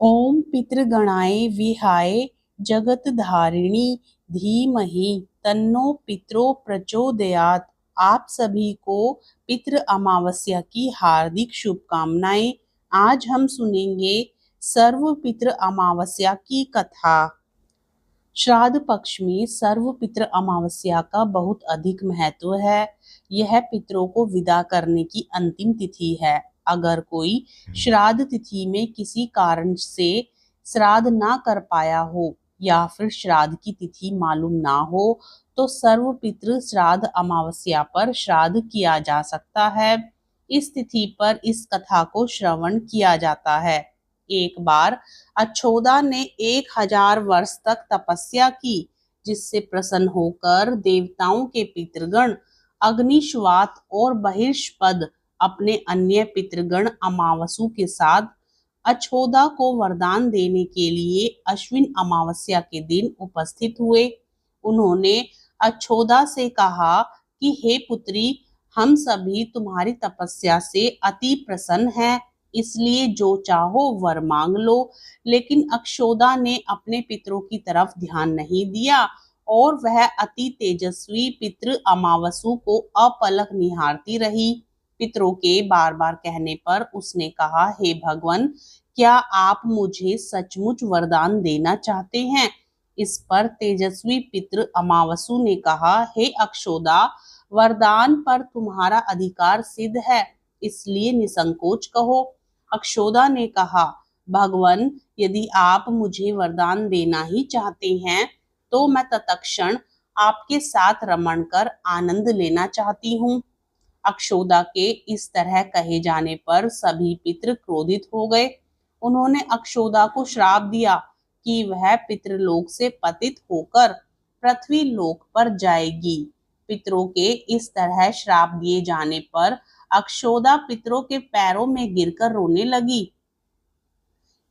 ओम पितृगणाय विहाय जगतधारिणी धीमहि तन्नो पितरो प्रचोदयात्। आप सभी को पितृ अमावस्या की हार्दिक शुभकामनाएं। आज हम सुनेंगे सर्व पितृ अमावस्या की कथा। श्राद्ध पक्ष में सर्व पितृ अमावस्या का बहुत अधिक महत्व है। यह पितरों को विदा करने की अंतिम तिथि है। अगर कोई श्राद्ध तिथि में किसी कारण से श्राद्ध ना कर पाया हो या फिर श्राद्ध की तिथि मालूम ना हो तो सर्व पितृ श्राद्ध अमावस्या पर श्राद्ध किया जा सकता है। इस तिथि पर इस कथा को श्रवण किया जाता है। एक बार अछोदा ने 1000 वर्ष तक तपस्या की, जिससे प्रसन्न होकर देवताओं के पितृगण अग्निश्वात और बहिष्पद अपने अन्य पितृगण अमावसु के साथ अछोदा को वरदान देने के लिए अश्विन अमावस्या के दिन उपस्थित हुए। उन्होंने अछोदा से कहा कि हे पुत्री, हम सभी तुम्हारी तपस्या से अति प्रसन्न हैं, इसलिए जो चाहो वर मांग लो। लेकिन अक्षोदा ने अपने पितरों की तरफ ध्यान नहीं दिया और वह अति तेजस्वी पितृ अमावसु को अपलक निहारती रही। पितरों के बार बार कहने पर उसने कहा, हे भगवान, क्या आप मुझे सचमुच वरदान देना चाहते हैं? इस पर तेजस्वी पितृ अमावसु ने कहा, हे अक्षोदा, वरदान पर तुम्हारा अधिकार सिद्ध है, इसलिए निसंकोच कहो। अक्षोदा ने कहा, भगवान, यदि आप मुझे वरदान देना ही चाहते हैं तो मैं तत्क्षण आपके साथ रमण कर आनंद लेना चाहती हूँ। अक्षोदा के इस तरह कहे जाने पर सभी पितृ क्रोधित हो गए। उन्होंने अक्षोदा को श्राप दिया कि वह पितृलोक से पतित होकर पृथ्वी लोक पर जाएगी। पितरों के इस तरह श्राप दिए जाने पर अक्षोदा पितरों के पैरों में गिरकर रोने लगी।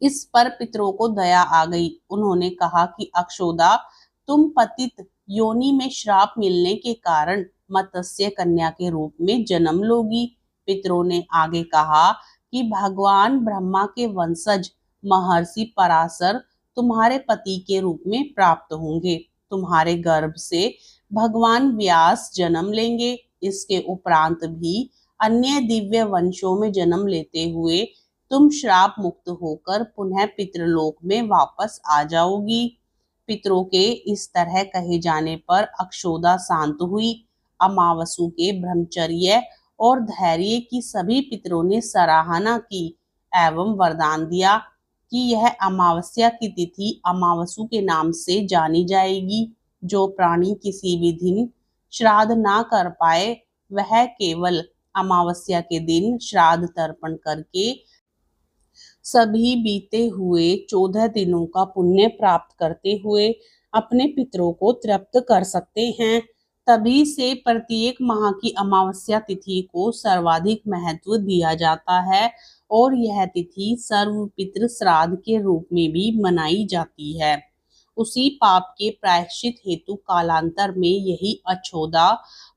इस पर पितरों को दया आ गई। उन्होंने कहा कि अक्षोदा, तुम पतित योनि में श्राप मिलने के कारण मत्स्य कन्या के रूप में जन्म लोगी। पितरों ने आगे कहा कि भगवान ब्रह्मा के वंशज महर्षि पराशर तुम्हारे पति के रूप में प्राप्त होंगे। तुम्हारे गर्भ से भगवान व्यास जन्म लेंगे। इसके उपरांत भी अन्य दिव्य वंशों में जन्म लेते हुए तुम श्राप मुक्त होकर पुनः पितृलोक में वापस आ जाओगी। पितरों के इस तरह कहे जाने पर अक्षोदा शांत हुई। अमावसु के ब्रह्मचर्य और धैर्य की सभी पितरों ने सराहना की एवं वरदान दिया कि यह अमावस्या की तिथि अमावसु के नाम से जानी जाएगी। जो प्राणी किसी भी दिन श्राद्ध ना कर पाए वह केवल अमावस्या के दिन श्राद्ध तर्पण करके सभी बीते हुए 14 दिनों का पुण्य प्राप्त करते हुए अपने पितरों को तृप्त कर सकते हैं। तभी से प्रत्येक माह की अमावस्या तिथि को सर्वाधिक महत्व दिया जाता है और यह तिथि सर्व पितृ श्राद्ध के रूप में भी मनाई जाती है। उसी पाप के प्रायश्चित हेतु कालांतर में यही अछोदा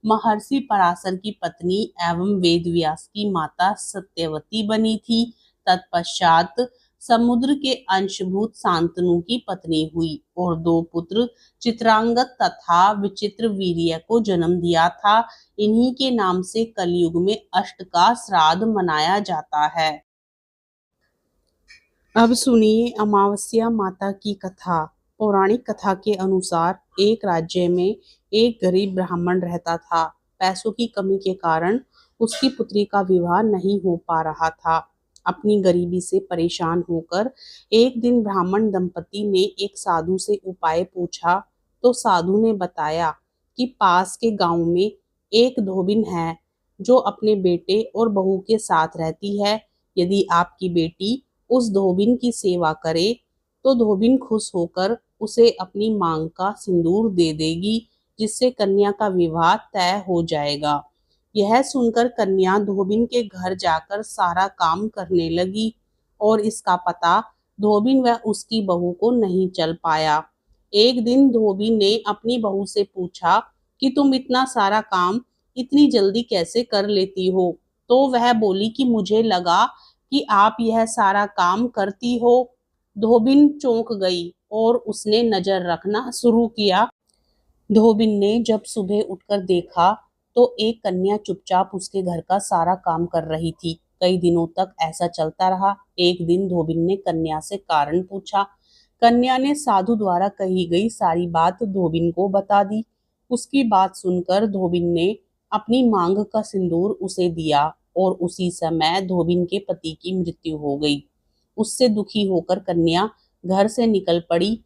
महर्षि पराशर की पत्नी एवं वेदव्यास की माता सत्यवती बनी थी। तत्पश्चात समुद्र के अंशभूत शांतनु की पत्नी हुई और 2 पुत्र चित्रांगत तथा विचित्र वीर्य को जन्म दिया था। इन्हीं के नाम से कलयुग में अष्ट का श्राद्ध मनाया जाता है। अब सुनिए अमावस्या माता की कथा। पौराणिक कथा के अनुसार एक राज्य में एक गरीब ब्राह्मण रहता था। पैसों की कमी के कारण उसकी पुत्री का विवाह नहीं हो पा रहा था। अपनी गरीबी से परेशान होकर एक दिन ब्राह्मण दंपति ने एक साधु से उपाय पूछा तो साधु ने बताया कि पास के गांव में एक धोबिन है जो अपने बेटे और बहू के साथ रहती है। यदि आपकी बेटी उस धोबिन की सेवा करे तो धोबिन खुश होकर उसे अपनी मांग का सिंदूर दे देगी, जिससे कन्या का विवाह तय हो जाएगा। यह सुनकर कन्या धोबिन के घर जाकर सारा काम करने लगी और इसका पता धोबिन व उसकी बहू को नहीं चल पाया। एक दिन धोबिन ने अपनी बहू से पूछा कि तुम इतना सारा काम इतनी जल्दी कैसे कर लेती हो? तो वह बोली कि मुझे लगा कि आप यह सारा काम करती हो धोबिन चौंक गई और उसने नजर रखना शुरू किया। धोबिन ने जब सुबह उठकर देखा तो एक कन्या चुपचाप उसके घर का सारा काम कर रही थी। कई दिनों तक ऐसा चलता रहा। एक दिन धोबिन ने कन्या से कारण पूछा। कन्या ने साधु द्वारा कही गई सारी बात धोबिन को बता दी। उसकी बात सुनकर धोबिन ने अपनी मांग का सिंदूर उसे दिया और उसी समय धोबिन के पति की मृत्यु हो गई। उससे दुखी होकर कन्या घर से निकल पड़ी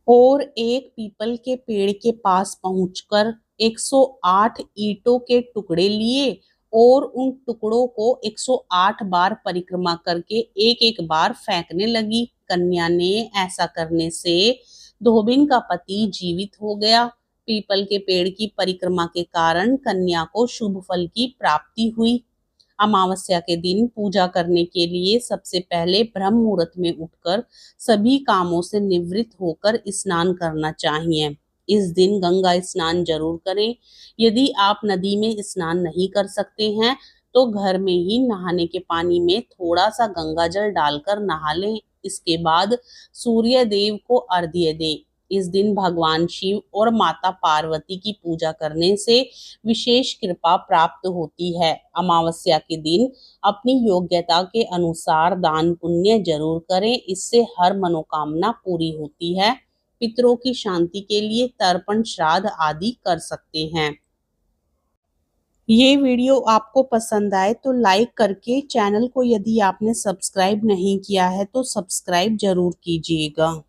और एक पीपल के पेड़ के पास पहुंचकर 108 ईंटों के टुकड़े लिए और उन टुकड़ों को 108 बार परिक्रमा करके एक एक बार फेंकने लगी। कन्या ने ऐसा करने से धोबिन का पति जीवित हो गया। पीपल के पेड़ की परिक्रमा के कारण कन्या को शुभ फल की प्राप्ति हुई। अमावस्या के दिन पूजा करने के लिए सबसे पहले ब्रह्म मुहूर्त में उठकर सभी कामों से निवृत्त होकर स्नान करना चाहिए। इस दिन गंगा स्नान जरूर करें। यदि आप नदी में स्नान नहीं कर सकते हैं तो घर में ही नहाने के पानी में थोड़ा सा गंगा जल डालकर नहा लें। इसके बाद सूर्य देव को अर्घ्य दें। इस दिन भगवान शिव और माता पार्वती की पूजा करने से विशेष कृपा प्राप्त होती है। अमावस्या के दिन अपनी योग्यता के अनुसार दान पुण्य जरूर करें। इससे हर मनोकामना पूरी होती है। पितरों की शांति के लिए तर्पण श्राद्ध आदि कर सकते हैं। ये वीडियो आपको पसंद आए तो लाइक करके चैनल को यदि आपने सब्सक्राइब नहीं किया है तो सब्सक्राइब जरूर कीजिएगा।